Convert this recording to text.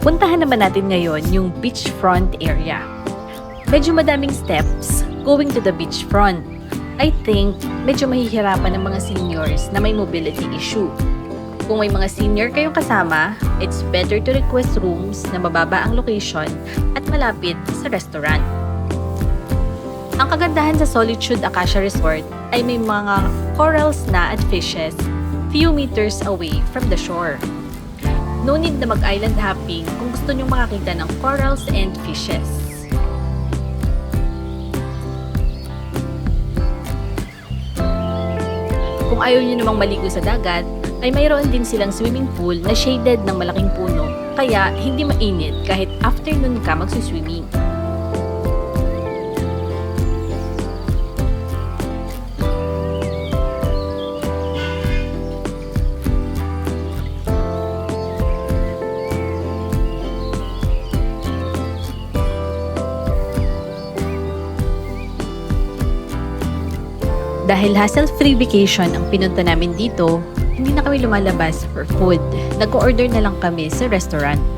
Puntahan naman natin ngayon yung beachfront area. Medyo madaming steps going to the beachfront. I think medyo mahihirapan ng mga seniors na may mobility issue. Kung may mga senior kayong kasama, it's better to request rooms na mababa ang location at malapit sa restaurant. Ang kagandahan sa Solitude Acacia Resort ay may mga corals na at fishes few meters away from the shore. No need na mag-island hopping kung gusto nyong makakita ng corals and fishes. Kung ayaw nyo namang maligo sa dagat, ay mayroon din silang swimming pool na shaded ng malaking puno, kaya hindi mainit kahit afternoon ka magsuswimming. Dahil hassle-free vacation ang pinunta namin dito, hindi na kami lumalabas for food. Nag-order na lang kami sa restaurant.